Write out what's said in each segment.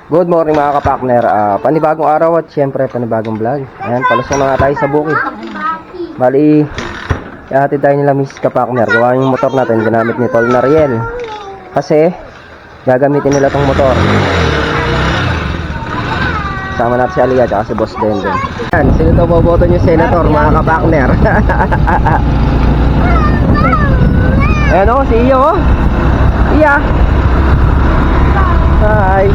Good morning mga kapakner. Panibagong araw at syempre panibagong vlog. Ayan, palusong na nga tayo sa bukid. Bali, ihatid tayo nila Miss Kapakner. Gawa yung motor natin, ginamit ni Tol Nariel. Kasi, gagamitin nila tong motor. Sama natin si Aliyah at si Boss Denden. Ayan, sino ito boboto nyo senator mga kapakner? Ayan o, si Iyo o. Iya. Hi.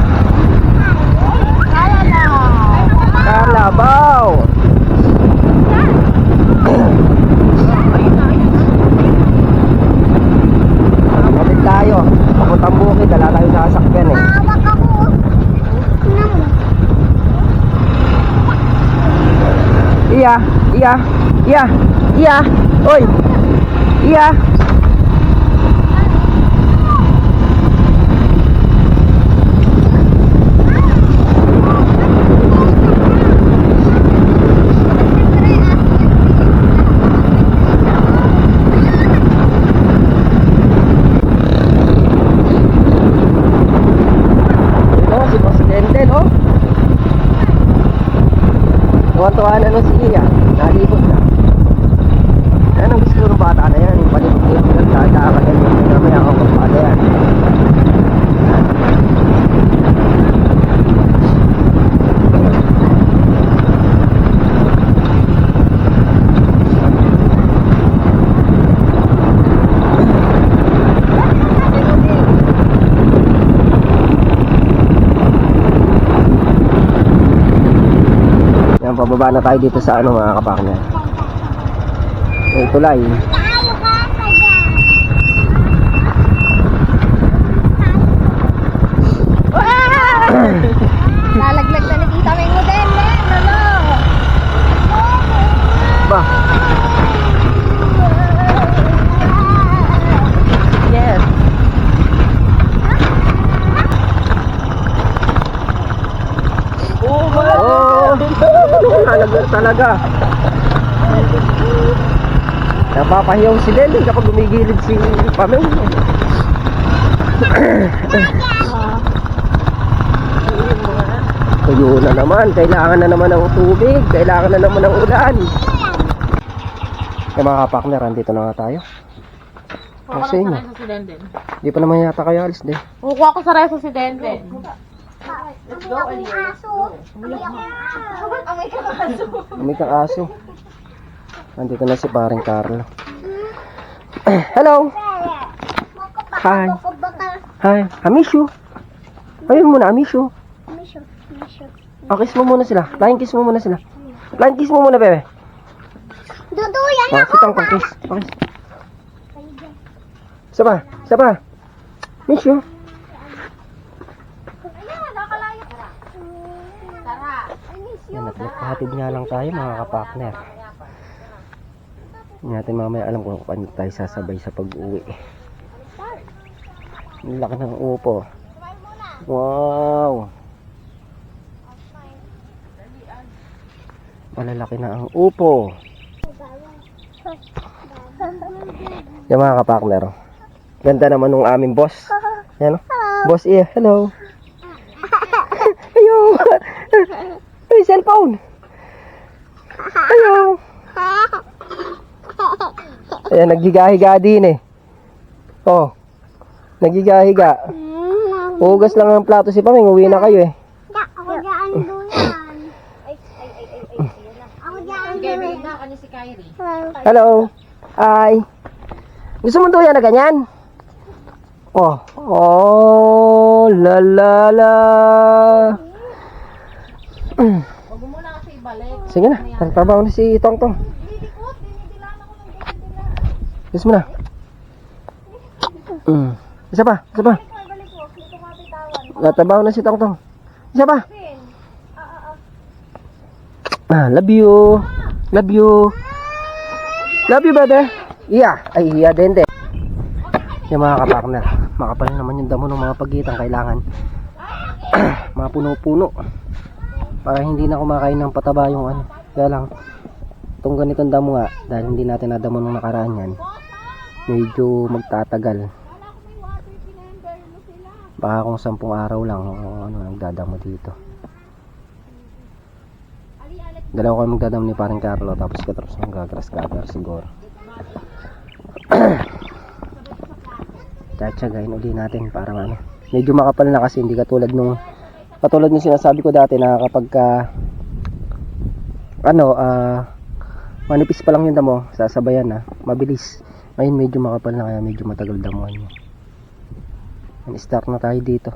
Kalabaw. Kapit tayo. Papuntang bukid. Dala tayo sa sasakyan eh. Iya. Iya. Iya. Iya. Oy. Iya. Tuwan-tuwan ano si Iya, nalibot na. Yan ang gusto ng bata na yan, yung palibot niya, pinagdadaakan yan, yung pinamaya ako ng bata yan. Pababa na tayo dito sa ano mga kapakner. May tulay. Lalaglag na nakita may model ano? Ba? Yes. Talaga. Napapahiyaw si Denden kapag gumigilid si Pameng. Tuyo na naman. Kailangan na naman ng tubig. Kailangan na naman ng ulan. Kaya mga kapakner, andito na nga tayo. Kasi inyo. Di pa naman yata kayo alis din. Kukuha ko sa reso si Denden. Let's go, Aliyah. May kang aso. Nandito na si paring Carlo. Hello. Hi. Hi. I miss you. Ayun muna, I miss you. Kiss mo muna sila. Flying kiss mo muna sila. Flying kiss mo muna, bebe. Duduyan ako. Sitang kong kiss. Okay. Saba. Saba. Miss you. Yan, nagpahatid nga lang tayo mga kapakner. Hindi natin mamaya alam kung paano tayo sasabay sa pag-uwi. Ang laki ng upo. Wow! Malalaki na ang upo. Yan mga kapakner. Ganda naman ng aming boss. Yan o. Boss Iya, hello. Ayo. Ay, cellphone. Ayo. Ayan, naghiga-higa din eh. Oh. Naghiga-higa. Hugas lang ang plato si Pameng, uwi na kayo eh. Ako dyan duyan. Ako dyan duyan. Hello. Hi. Gusto mo duyan na ganyan? Oh. Oh, la la la. Huwag mo muna kasi ibalik. Sige na, trabaho na si Tongtong. Gusto mo na. Isa pa, isa pa. Trabaho na si Tongtong. Isa pa. Love you. Love you. Love you, bebe. Iya. Ay, iya din. Yung mga kapakner, makapal naman yung damo ng mga pagitan. Kailangan mga puno-puno para hindi na kumakain ng pataba yung ano. Kaya lang itong ganitong damo nga, dahil hindi natin nadamo nung nakaraan yan, medyo magtatagal. Baka kung 10 araw lang o ano nagdadamo dito. Dalawa kami magdadamo ni parang Carlo, tapos katapos ng gagras siguro. Tsatsagain uli natin para ano. Medyo makapal na kasi hindi katulad nung sinasabi ko dati na kapag manipis pa lang yung damo, sasabayan na, mabilis. Ngayon medyo makapal na kaya medyo matagal damuhan niya. Start na tayo dito.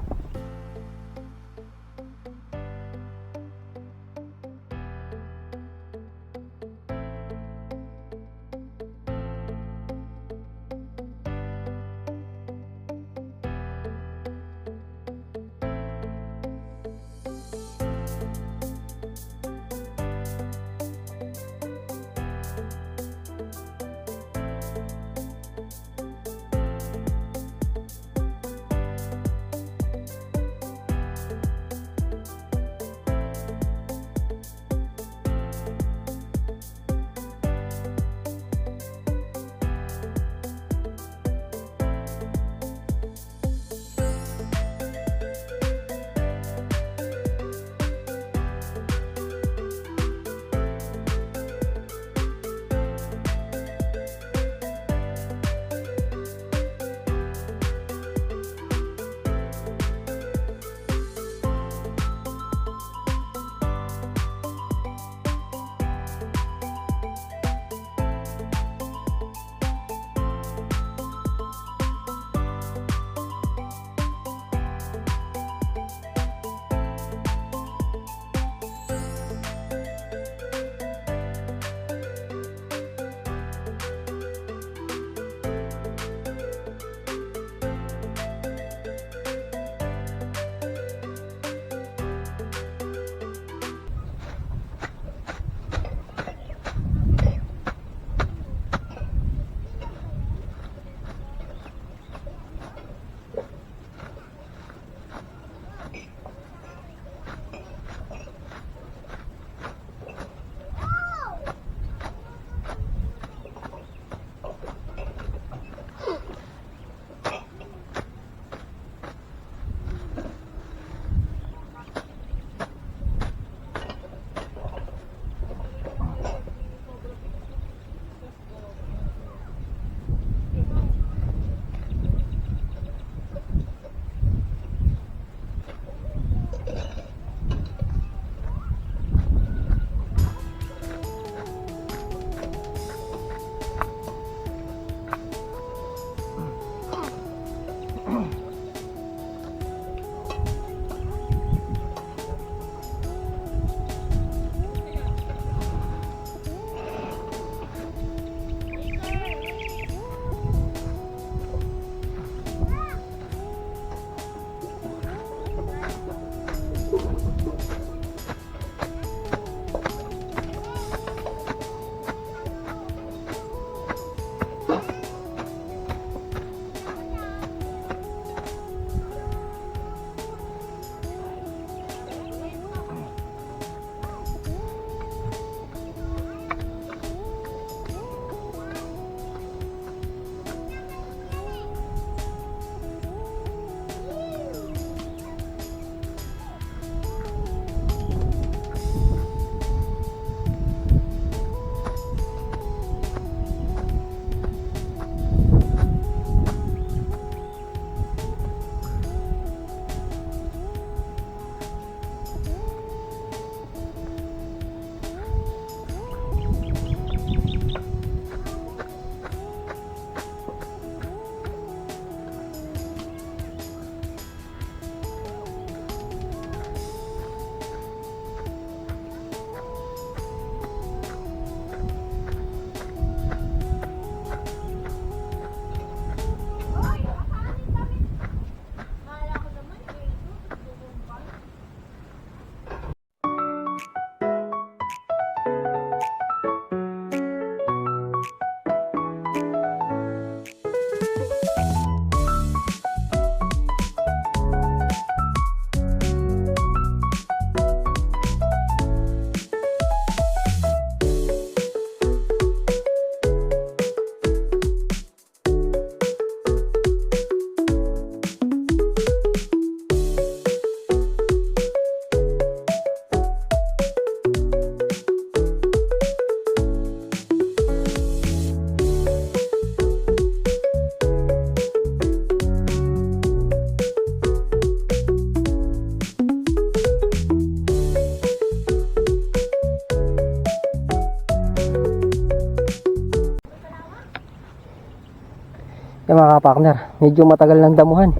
Yan mga kapartner, medyo matagal ng damuhan.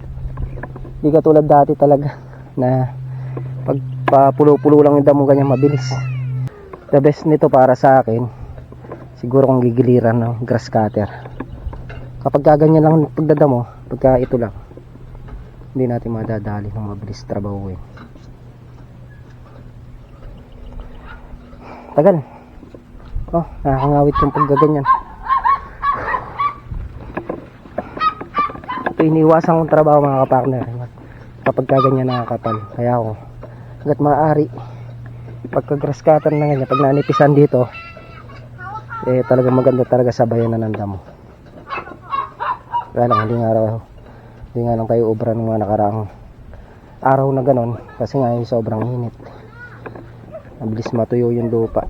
Hindi katulad dati talaga na pagpapulo-pulo lang yung damo ganyan mabilis. The best nito para sa akin siguro kung gigiliran ng grass cutter. Kapag ganyan lang pagdadamo, pagka ito lang, hindi natin madadali ng mabilis trabahuin. Tagal. Oh, nakakangawit yung paggaganyan. Ito iniwasan kong trabaho mga kapartner kapag kaganyan nakakapal. Kaya ako hanggat maaari pagka grass cutter na ganyan, pag nanipisan dito talagang maganda talaga sabayan na ng damo. Kaya lang hindi nga lang tayo obra ng mga nakaraang araw na ganon kasi nga yung sobrang init, mabilis matuyo yung lupa.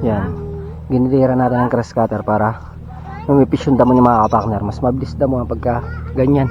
Yan. Ginilira natin ang grass cutter para lumipis yung damo ng mga kapartner. Mas mabilis damo pagka ganyan.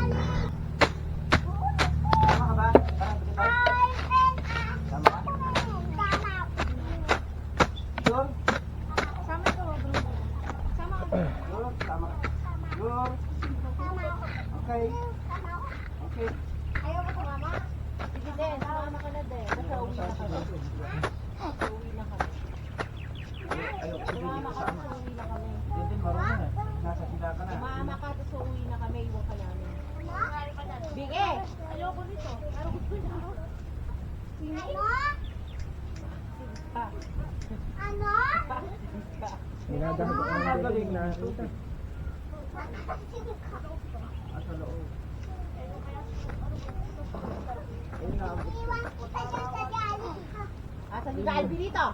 Asa di ka Albi dito?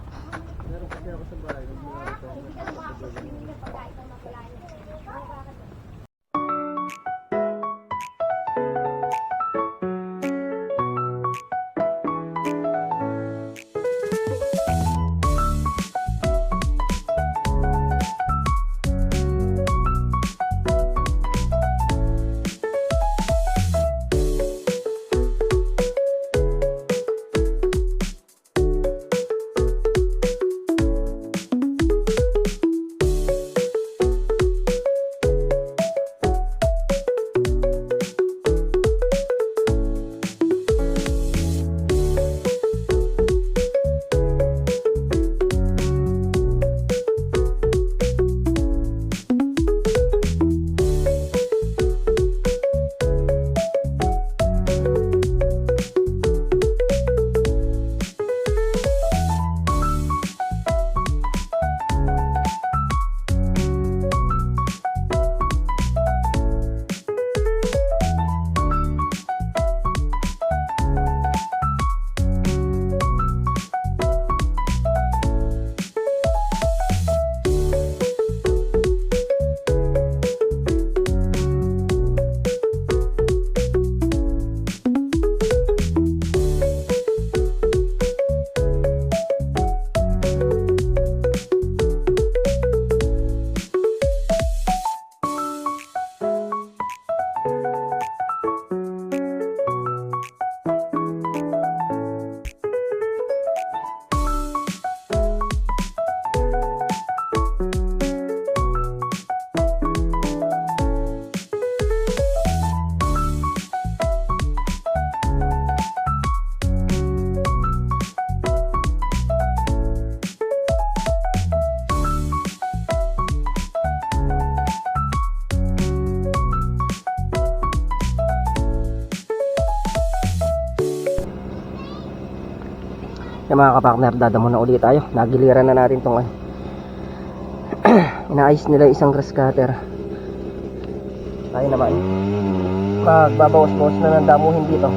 Yung mga kapakner, dadamo na ulit tayo. Nagiliran na natin tong inaayos nila isang grass cutter. Tayo naman magbabawas-bawas na ng damuhin dito.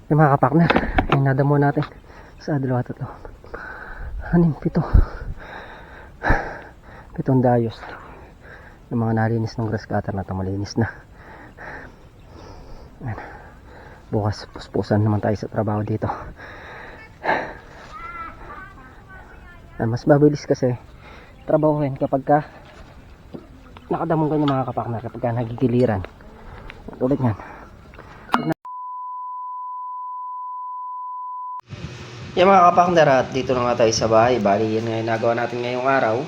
Yung mga kapakner, yung nadamo natin sa dalawa, tatlo, 6, 7 dayos yung mga nalinis ng grass cutter na ito, malinis na. Ayan. Bukas puspusan naman tayo sa trabaho dito. Ayan, mas mabilis kasi trabahuin kapag ka nakadamong kayo mga kapakner, kapag ka nagigiliran tulad yan. Yung mga kapakner, at dito na nga tayo sa bahay. Bali, yan nga yung nagawa natin ngayong araw.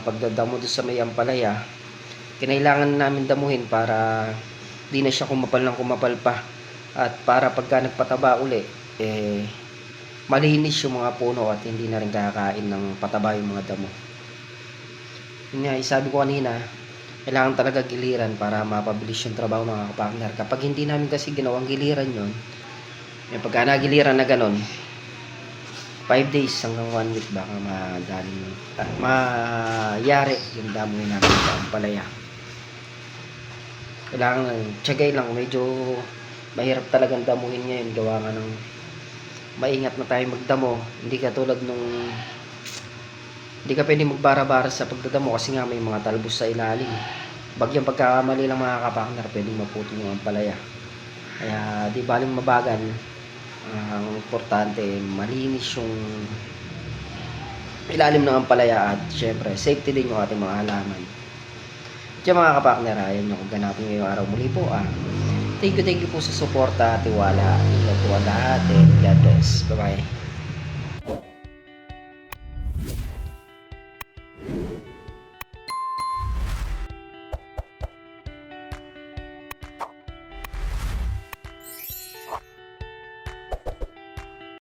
Pagdadamo doon sa may ampalaya, kinailangan namin damuhin para di na siya kumapal ng kumapal pa. At para pagka nagpataba uli, malinis yung mga puno at hindi na rin kakain ng pataba yung mga damo. Yun nga, sabi ko kanina, kailangan talaga giliran para mapabilis yung trabaho mga kapakner. Kapag hindi namin kasi ginawang giliran yun, yung pagka nagiliran na ganon, 5 days hanggang 1 week baka magaling mayari yung damoy namin sa ampalaya. Kailangan tiyagay lang, medyo mahirap talagang damuhin ngayon, gawa nga ng maingat na tayo magdamo. Hindi ka tulad nung hindi ka pwede magbara-bara sa pagdadamo kasi nga may mga talbos sa ilalim. Bagyang pagkakamali lang mga kapakner, pwedeng maputol yung ampalaya. Kaya di baling mabagan, ang importante malinis yung ilalim ng ampalaya at syempre safety din yung ating mga halaman. Kaya mga kapartner, ayun yung ganapin ngayong araw muli po. Thank you po sa suporta, tiwala. Ito po ang lahat. God bless. Bye-bye.